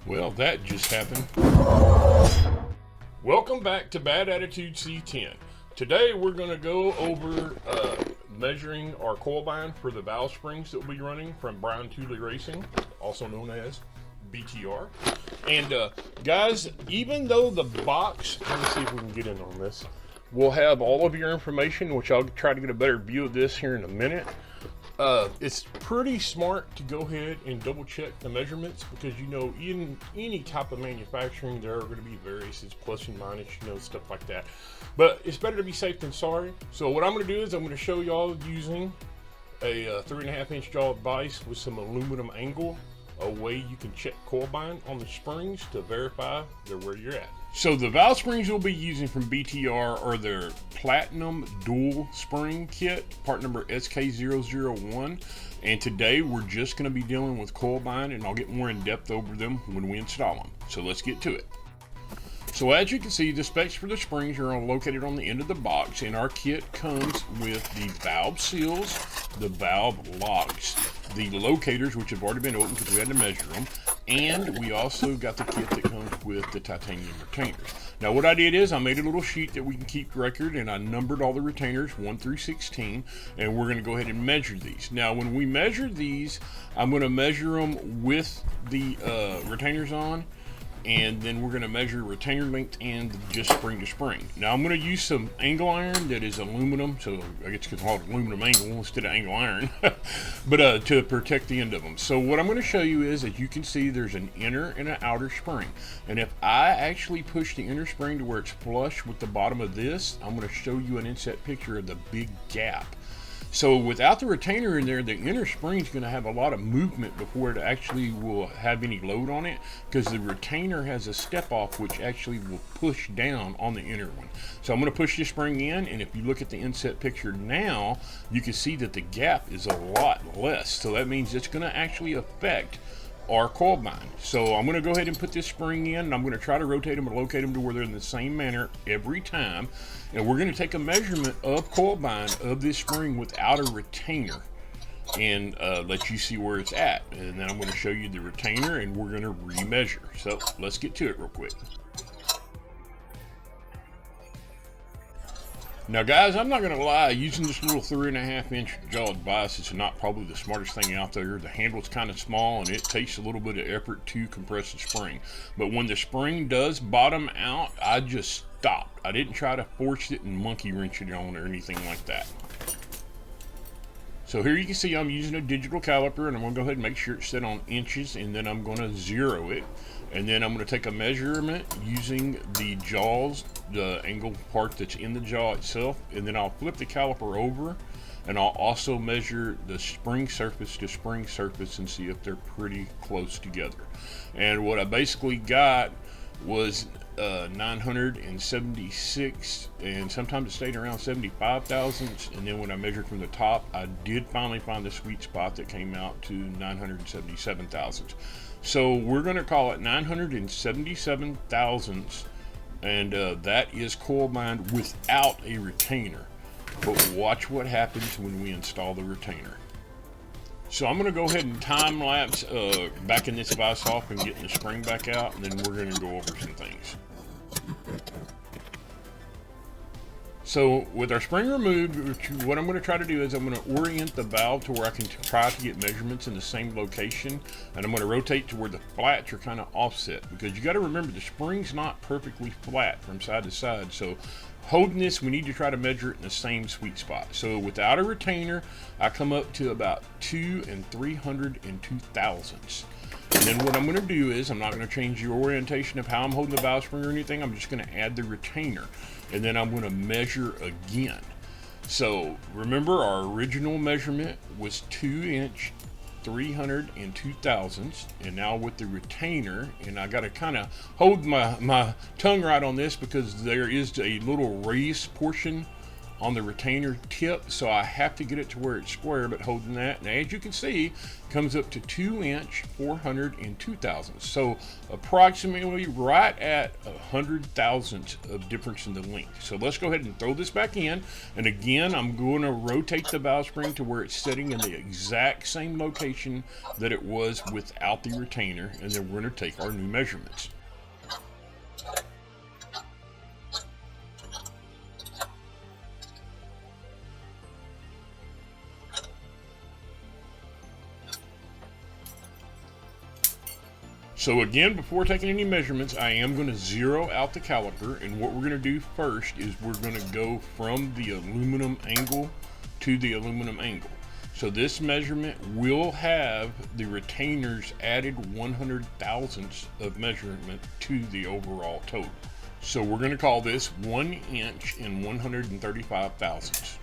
Well, that just happened. Welcome back to Bad Attitude C10. Today we're going to go over measuring our coil bind for the valve springs that we'll be running from Brown Thule Racing, also known as BTR. And guys, even though the box, let me see if we can get in on this, will have all of your information, which I'll try to get a better view of this here in a minute. It's pretty smart to go ahead and double check the measurements, because you know, in any type of manufacturing there are going to be variances, plus and minus, you know, stuff like that. But it's better to be safe than sorry. So what I'm going to do is I'm going to show y'all using a 3.5 inch jaw device with some aluminum angle, a way you can check coil bind on the springs to verify they're where you're at. So the valve springs we'll be using from BTR are their Platinum Dual Spring Kit, part number SK001. And today we're just going to be dealing with coil bind, and I'll get more in depth over them when we install them. So let's get to it. So as you can see, the specs for the springs are located on the end of the box, and our kit comes with the valve seals, the valve locks, the locators, which have already been opened because we had to measure them, and we also got the kit that comes with the titanium retainers. Now what I did is I made a little sheet that we can keep record, and I numbered all the retainers 1 through 16, and we're going to go ahead and measure these. Now when we measure these, I'm going to measure them with the retainers on, and then we're going to measure retainer length and just spring to spring. Now I'm going to use some angle iron that is aluminum, so I guess it's called aluminum angle instead of angle iron, but to protect the end of them. So what I'm going to show you is, as you can see, there's an inner and an outer spring, and if I actually push the inner spring to where it's flush with the bottom of this, I'm going to show you an inset picture of the big gap. So without the retainer in there, the inner spring is going to have a lot of movement before it actually will have any load on it, because the retainer has a step off which actually will push down on the inner one. So I'm going to push this spring in, and if you look at the inset picture now, you can see that the gap is a lot less. So that means it's going to actually affect our coil bind. So I'm going to go ahead and put this spring in, and I'm going to try to rotate them and locate them to where they're in the same manner every time. And we're going to take a measurement of coil bind of this spring without a retainer, and let you see where it's at. And then I'm going to show you the retainer, and we're going to remeasure. So let's get to it real quick. Now guys, I'm not going to lie, using this little 3.5 inch jaw device is not probably the smartest thing out there. The handle's kind of small, and it takes a little bit of effort to compress the spring. But when the spring does bottom out, I just stopped. I didn't try to force it and monkey wrench it on or anything like that. So here you can see I'm using a digital caliper, and I'm going to go ahead and make sure it's set on inches, and then I'm going to zero it. And then I'm going to take a measurement using the jaws, the angle part that's in the jaw itself, and then I'll flip the caliper over, and I'll also measure the spring surface to spring surface and see if they're pretty close together. And what I basically got was 976, and sometimes it stayed around 75 thousandths, and then when I measured from the top, I did finally find the sweet spot that came out to 977 thousandths. So we're going to call it 977 thousandths, and that is coil bind without a retainer. But watch what happens when we install the retainer. So I'm going to go ahead and time lapse backing this device off and getting the spring back out, and then we're going to go over some things. So with our spring removed, what I'm going to try to do is I'm going to orient the valve to where I can try to get measurements in the same location, and I'm going to rotate to where the flats are kind of offset, because you got to remember the spring's not perfectly flat from side to side. So holding this, we need to try to measure it in the same sweet spot. So without a retainer, I come up to about 2 302 thousandths. And then what I'm going to do is, I'm not going to change the orientation of how I'm holding the valve spring or anything. I'm just going to add the retainer, and then I'm going to measure again. So remember, our original measurement was 2 inch 302 thousandths, and now with the retainer, and I got to kind of hold my tongue right on this, because there is a little raised portion on the retainer tip, so I have to get it to where it's square, but holding that, and as you can see, comes up to 2 inch 402 thousandths, so approximately right at 100 thousandths of difference in the length. So let's go ahead and throw this back in, and again I'm going to rotate the valve spring to where it's sitting in the exact same location that it was without the retainer, and then we're going to take our new measurements. So again, before taking any measurements, I am going to zero out the caliper, and what we're going to do first is we're going to go from the aluminum angle to the aluminum angle. So this measurement will have the retainers added 100 thousandths of measurement to the overall total. So we're going to call this 1 inch and 135 thousandths.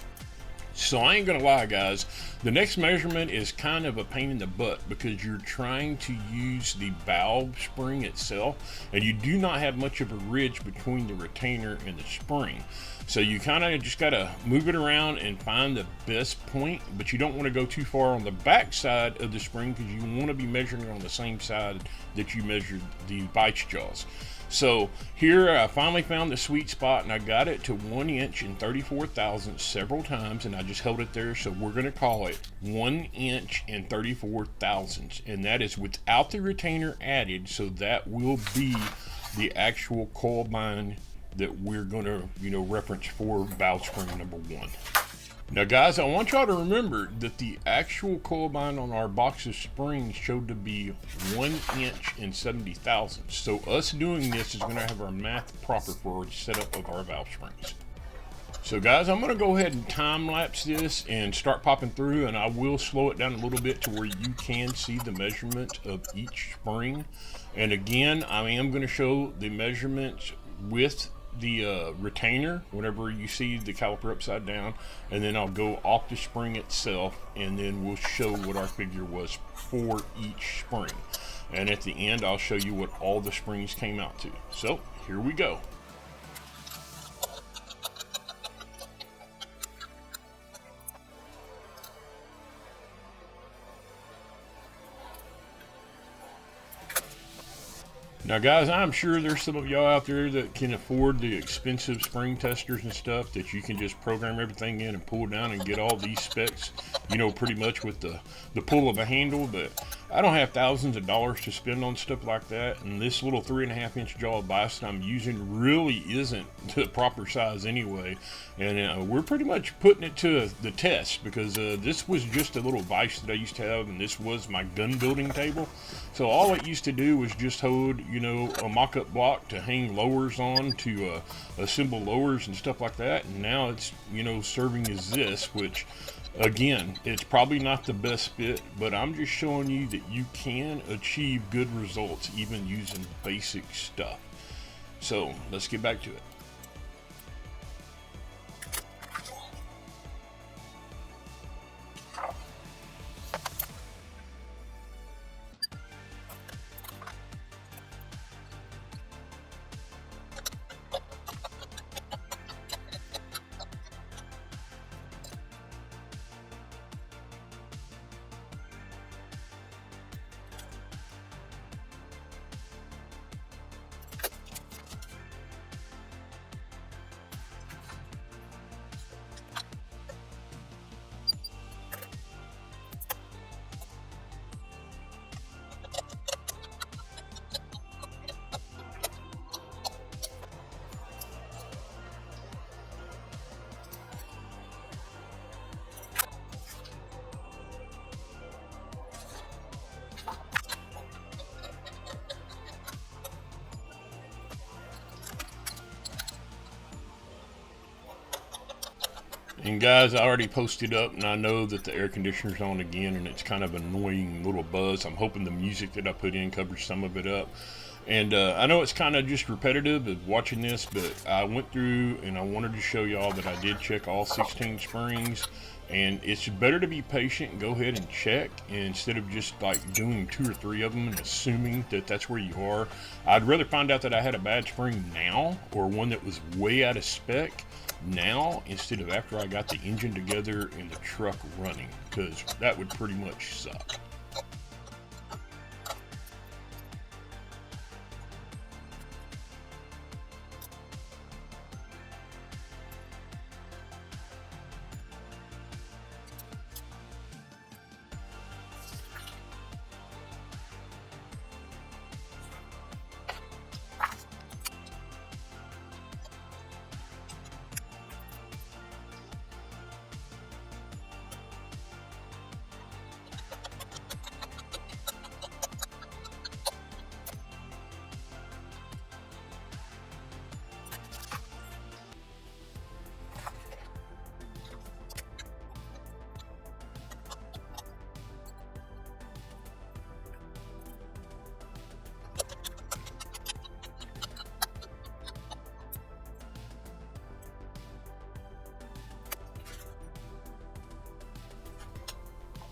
So I ain't gonna lie, guys, the next measurement is kind of a pain in the butt because you're trying to use the valve spring itself, and you do not have much of a ridge between the retainer and the spring. So you kind of just gotta move it around and find the best point, but you don't want to go too far on the back side of the spring because you want to be measuring it on the same side that you measured the vice jaws. So here I finally found the sweet spot, and I got it to 1 inch and 34 thousandths several times, and I just held it there. So we're going to call it 1 inch and 34 thousandths, and that is without the retainer added. So that will be the actual coil bind that we're going to reference for valve spring number 1. Now guys, I want y'all to remember that the actual coil bind on our box of springs showed to be 1 inch and 70 thousandths. So us doing this is going to have our math proper for the setup of our valve springs. So guys, I'm going to go ahead and time lapse this and start popping through, and I will slow it down a little bit to where you can see the measurement of each spring. And again, I am going to show the measurements with the retainer whenever you see the caliper upside down, and then I'll go off the spring itself, and then we'll show what our figure was for each spring, and at the end I'll show you what all the springs came out to. So here we go. Now guys, I'm sure there's some of y'all out there that can afford the expensive spring testers and stuff that you can just program everything in and pull down and get all these specs, pretty much with the pull of a handle. But I don't have thousands of dollars to spend on stuff like that, and this little 3.5 inch jaw vise that I'm using really isn't the proper size anyway, and we're pretty much putting it to the test because this was just a little vise that I used to have, and this was my gun building table. So all it used to do was just hold a mock-up block to hang lowers on, to assemble lowers and stuff like that, and now it's serving as this, which again, it's probably not the best fit, but I'm just showing you that you can achieve good results even using basic stuff. So let's get back to it. And guys, I already posted up, and I know that the air conditioner's on again, and it's kind of an annoying little buzz. I'm hoping the music that I put in covers some of it up. And I know it's kind of just repetitive of watching this, but I went through and I wanted to show y'all that I did check all 16 springs. And it's better to be patient and go ahead and check instead of just like doing 2 or 3 of them and assuming that that's where you are. I'd rather find out that I had a bad spring now, or one that was way out of spec now, instead of after I got the engine together and the truck running, because that would pretty much suck.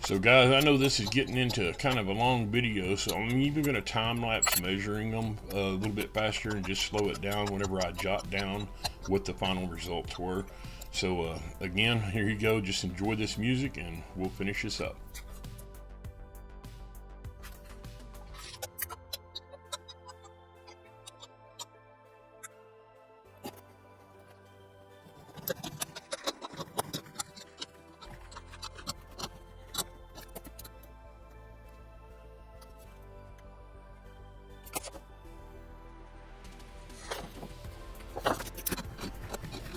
So guys, I know this is getting into kind of a long video, so I'm even going to time-lapse measuring them a little bit faster and just slow it down whenever I jot down what the final results were. So again, here you go. Just enjoy this music and we'll finish this up.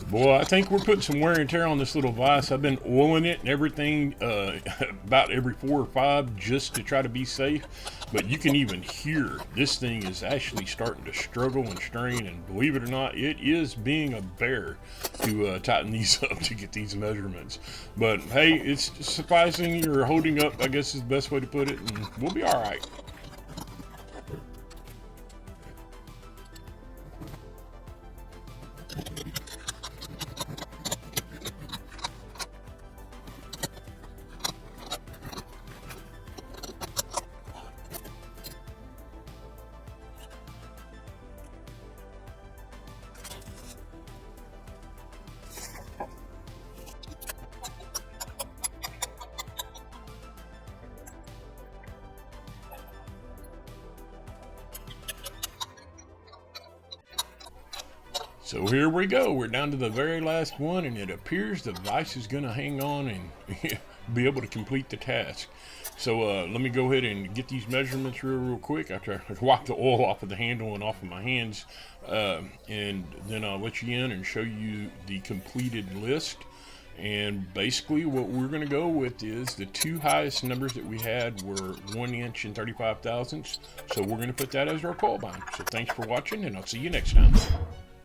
Boy, I think we're putting some wear and tear on this little vise. I've been oiling it and everything about every 4 or 5 just to try to be safe. But you can even hear this thing is actually starting to struggle and strain. And believe it or not, it is being a bear to tighten these up to get these measurements. But hey, it's sufficing. You're holding up, I guess is the best way to put it. And we'll be all right. So here we go. We're down to the very last one, and it appears the vise is going to hang on and be able to complete the task. So let me go ahead and get these measurements real quick after I wipe the oil off of the handle and off of my hands, and then I'll let you in and show you the completed list. And basically what we're going to go with is the 2 highest numbers that we had were 1 inch and 35 thousandths. So we're going to put that as our coil bind. So thanks for watching, and I'll see you next time.